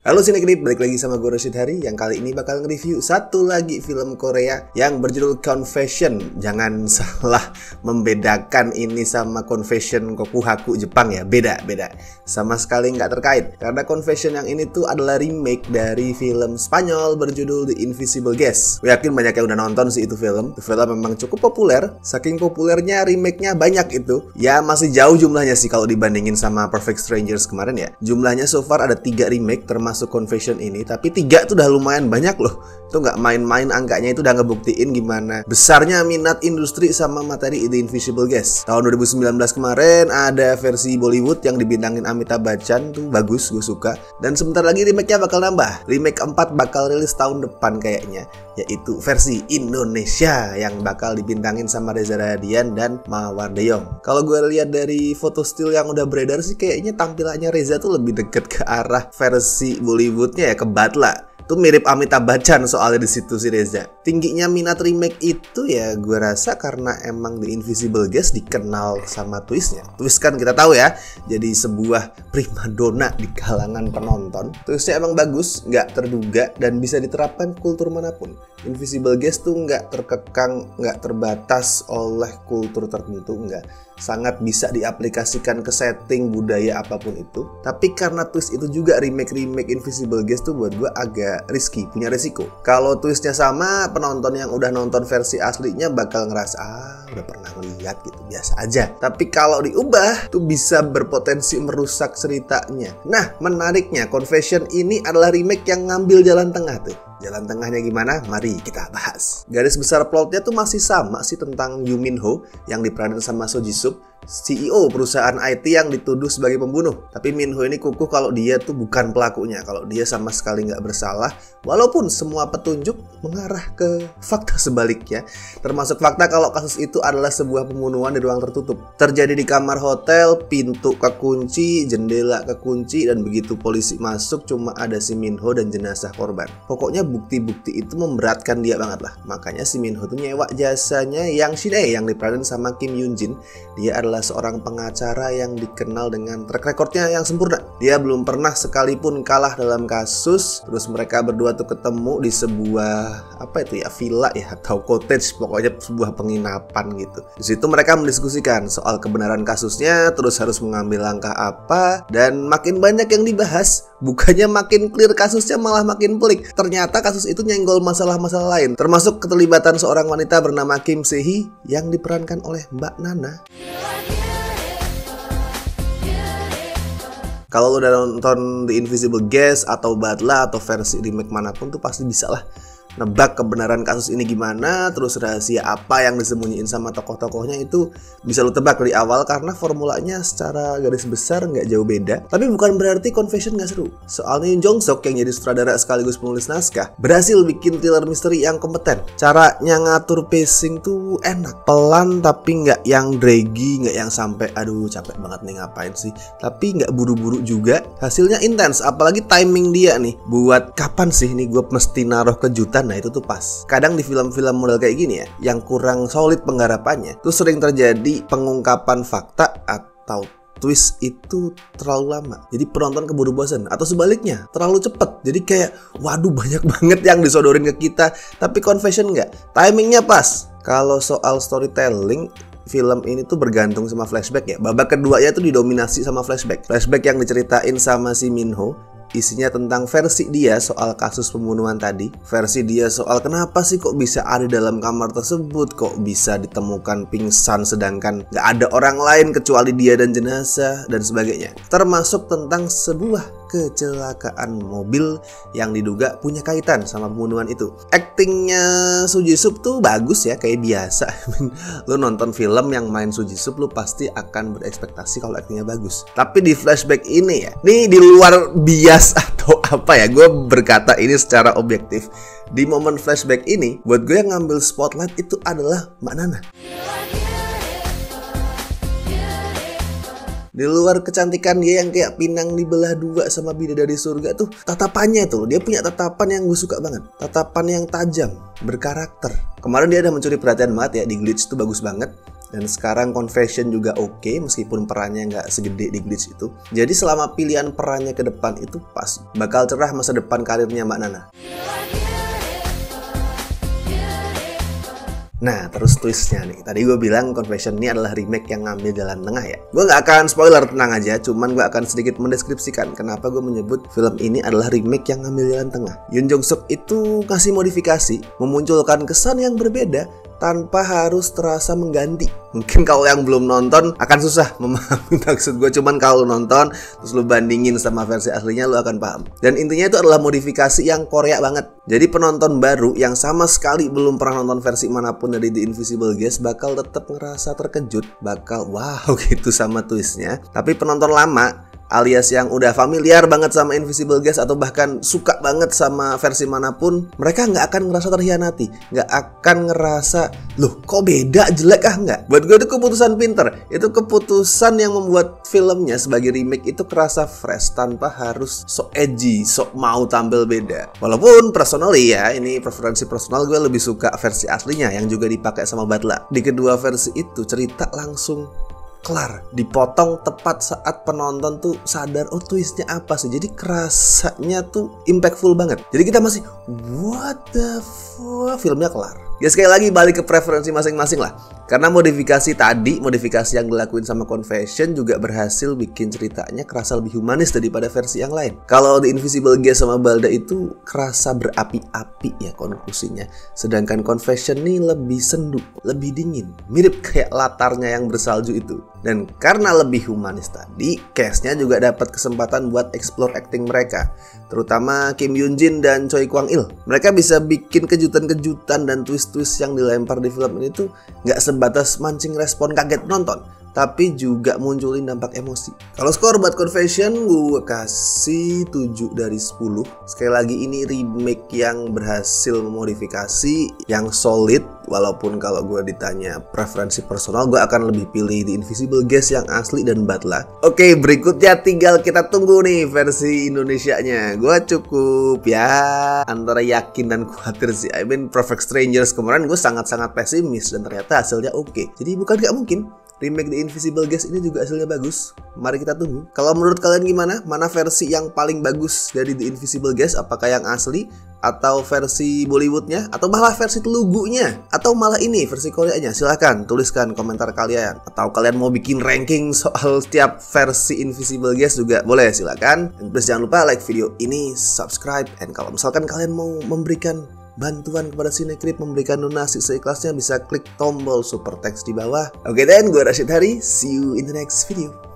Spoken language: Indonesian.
Halo Sinekrip, balik lagi sama gue Rashid Hari yang kali ini bakal nge-review satu lagi film Korea yang berjudul Confession. Jangan salah membedakan ini sama Confession Kokuhaku Jepang ya, beda. Sama sekali nggak terkait. Karena Confession yang ini tuh adalah remake dari film Spanyol berjudul The Invisible Guest. Gue yakin banyak yang udah nonton sih itu film. Itu film memang cukup populer, saking populernya remake-nya banyak itu. Ya masih jauh jumlahnya sih kalau dibandingin sama Perfect Strangers kemarin ya. Jumlahnya so far ada 3 remake termasuk Confession ini, tapi 3 tuh udah lumayan banyak loh. Itu nggak main-main angkanya, itu udah ngebuktiin gimana besarnya minat industri sama materi The Invisible Guest. Tahun 2019 kemarin ada versi Bollywood yang dibintangin Amitabh Bachchan, tuh bagus, gue suka. Dan sebentar lagi remake-nya bakal nambah. Remake keempat bakal rilis tahun depan kayaknya, yaitu versi Indonesia yang bakal dibintangin sama Reza Radian dan Mawar Deyong. Kalau gue lihat dari foto still yang udah beredar sih kayaknya tampilannya Reza tuh lebih deket ke arah versi Bollywoodnya ya, ke Batla. Itu mirip Amitabh Bachchan soalnya di situ si Reza. Tingginya minat remake itu ya gue rasa karena emang The Invisible Guest dikenal sama twistnya. Twist kan kita tahu ya, jadi sebuah primadona di kalangan penonton. Twistnya emang bagus, nggak terduga dan bisa diterapkan kultur manapun. Invisible Guest tuh nggak terkekang, nggak terbatas oleh kultur tertentu, nggak. Sangat bisa diaplikasikan ke setting budaya apapun itu. Tapi karena twist itu juga remake Invisible Guest tuh buat gue agak risky, punya resiko. Kalau twistnya sama, penonton yang udah nonton versi aslinya bakal ngerasa udah pernah lihat gitu, biasa aja. Tapi kalau diubah tuh bisa berpotensi merusak ceritanya. Nah, menariknya Confession ini adalah remake yang ngambil jalan tengah tuh. Jalan tengahnya gimana? Mari kita bahas. Garis besar plotnya tuh masih sama sih, tentang Yoo Min Ho yang diperanin sama So Ji Sup, CEO perusahaan IT yang dituduh sebagai pembunuh. Tapi Min Ho ini kukuh kalau dia tuh bukan pelakunya, kalau dia sama sekali nggak bersalah, walaupun semua petunjuk mengarah ke fakta sebaliknya. Termasuk fakta kalau kasus itu adalah sebuah pembunuhan di ruang tertutup. Terjadi di kamar hotel, pintu kekunci, jendela kekunci, dan begitu polisi masuk cuma ada si Min Ho dan jenazah korban. Pokoknya bukti-bukti itu memberatkan dia banget lah. Makanya si Min Ho tuh nyewa jasanya Yang Shin-ae yang diperanin sama Kim Yoon Jin. Dia adalah seorang pengacara yang dikenal dengan track recordnya yang sempurna. Dia belum pernah sekalipun kalah dalam kasus. Terus mereka berdua tuh ketemu di sebuah villa ya atau cottage, pokoknya sebuah penginapan gitu. Di situ mereka mendiskusikan soal kebenaran kasusnya, terus harus mengambil langkah apa, dan makin banyak yang dibahas. Bukannya makin clear kasusnya, malah makin pelik. Ternyata kasus itu nyenggol masalah-masalah lain, termasuk keterlibatan seorang wanita bernama Kim Se-hee yang diperankan oleh Mbak Nana. Kalau lo udah nonton The Invisible Guest atau Batla atau versi remake manapun tuh pasti bisa lah nebak kebenaran kasus ini gimana, terus rahasia apa yang disembunyiin sama tokoh-tokohnya itu bisa lo tebak dari awal karena formulanya secara garis besar nggak jauh beda. Tapi bukan berarti Confession nggak seru. Soalnya Yoon Jong Sok yang jadi sutradara sekaligus penulis naskah berhasil bikin thriller misteri yang kompeten. Caranya ngatur pacing tuh enak, pelan tapi nggak yang draggy, nggak yang sampai aduh capek banget nih ngapain sih. Tapi nggak buru-buru juga. Hasilnya intens, apalagi timing dia nih. Buat kapan sih nih gue mesti naruh kejutan. Nah itu tuh pas. Kadang di film-film model kayak gini ya, yang kurang solid penggarapannya, tuh sering terjadi pengungkapan fakta atau twist itu terlalu lama, jadi penonton keburu bosan. Atau sebaliknya, terlalu cepet, jadi kayak waduh banyak banget yang disodorin ke kita. Tapi Confession nggak, timingnya pas. Kalau soal storytelling, film ini tuh bergantung sama flashback ya. Babak keduanya tuh didominasi sama flashback. Flashback yang diceritain sama si Min Ho isinya tentang versi dia soal kasus pembunuhan tadi. Versi dia soal kenapa sih kok bisa ada dalam kamar tersebut, kok bisa ditemukan pingsan sedangkan gak ada orang lain kecuali dia dan jenazah, dan sebagainya. Termasuk tentang sebuah kecelakaan mobil yang diduga punya kaitan sama pembunuhan itu. Aktingnya So Ji Sup tuh bagus ya, kayak biasa. Lo nonton film yang main So Ji Sup, lo pasti akan berekspektasi kalau aktingnya bagus. Tapi di flashback ini ya, nih di luar bias atau apa ya, gue berkata ini secara objektif. Di momen flashback ini, buat gue yang ngambil spotlight itu adalah Mbak Nana. Di luar kecantikan dia yang kayak pinang dibelah dua sama bidadari surga tuh, tatapannya tuh, dia punya tatapan yang gue suka banget. Tatapan yang tajam, berkarakter. Kemarin dia ada mencuri perhatian banget ya, di Glitch tuh bagus banget. Dan sekarang Confession juga oke, meskipun perannya nggak segede di Glitch itu. Jadi selama pilihan perannya ke depan itu pas, bakal cerah masa depan karirnya Mbak Nana. Nah, terus twistnya nih. Tadi gue bilang Confession ini adalah remake yang ngambil jalan tengah ya. Gue nggak akan spoiler, tenang aja. Cuman gue akan sedikit mendeskripsikan kenapa gue menyebut film ini adalah remake yang ngambil jalan tengah. Yoon Jong Suk itu ngasih modifikasi, memunculkan kesan yang berbeda tanpa harus terasa mengganti. Mungkin kalau yang belum nonton akan susah memahami maksud gue. Cuman kalau nonton terus lu bandingin sama versi aslinya, lu akan paham. Dan intinya itu adalah modifikasi yang Korea banget. Jadi penonton baru yang sama sekali belum pernah nonton versi manapun dari The Invisible Guest bakal tetap ngerasa terkejut, bakal wow gitu sama twistnya. Tapi penonton lama alias yang udah familiar banget sama Invisible Guest atau bahkan suka banget sama versi manapun, mereka nggak akan ngerasa terhianati, nggak akan ngerasa loh kok beda, jelek nggak. Buat gue itu keputusan pinter, itu keputusan yang membuat filmnya sebagai remake itu kerasa fresh tanpa harus sok edgy, sok mau tampil beda. Walaupun personally ya, ini preferensi personal, gue lebih suka versi aslinya yang juga dipakai sama Batla. Di kedua versi itu cerita langsung kelar, dipotong tepat saat penonton tuh sadar oh twistnya apa sih. Jadi kerasanya tuh impactful banget. Jadi kita masih what the fuck, filmnya kelar. Ya sekali lagi balik ke preferensi masing-masing lah. Karena modifikasi yang dilakuin sama Confession juga berhasil bikin ceritanya kerasa lebih humanis daripada versi yang lain. Kalau The Invisible Guest sama Balda itu kerasa berapi-api ya konklusinya. Sedangkan Confession nih lebih sendu, lebih dingin. Mirip kayak latarnya yang bersalju itu. Dan karena lebih humanis tadi, cast-nya juga dapat kesempatan buat explore acting mereka. Terutama Kim Yoon Jin dan Choi Kwang Il. Mereka bisa bikin kejutan-kejutan dan twist-twist yang dilempar di film ini tuh nggak sebatas mancing respon kaget penonton, tapi juga munculin dampak emosi. Kalau skor buat Confession gue kasih 7 dari 10. Sekali lagi ini remake yang berhasil memodifikasi, yang solid. Walaupun kalau gue ditanya preferensi personal, gue akan lebih pilih The Invisible Guest yang asli dan Batla. Oke, berikutnya tinggal kita tunggu nih versi Indonesianya. Gue cukup ya antara yakin dan khawatir sih. I mean Perfect Strangers kemarin gue sangat-sangat pesimis dan ternyata hasilnya oke. Jadi bukan gak mungkin remake The Invisible Guest ini juga hasilnya bagus. Mari kita tunggu. Kalau menurut kalian gimana? Mana versi yang paling bagus dari The Invisible Guest? Apakah yang asli? Atau versi Bollywoodnya? Atau malah versi telugunya? Atau malah ini versi Koreanya? Silahkan tuliskan komentar kalian. Atau kalian mau bikin ranking soal setiap versi Invisible Guest juga boleh, silahkan. Dan please jangan lupa like video ini, subscribe. Dan kalau misalkan kalian mau memberikan bantuan kepada Cinecrip, memberikan donasi seikhlasnya, bisa klik tombol super thanks di bawah. Oke, then gue Rashid Hari, see you in the next video.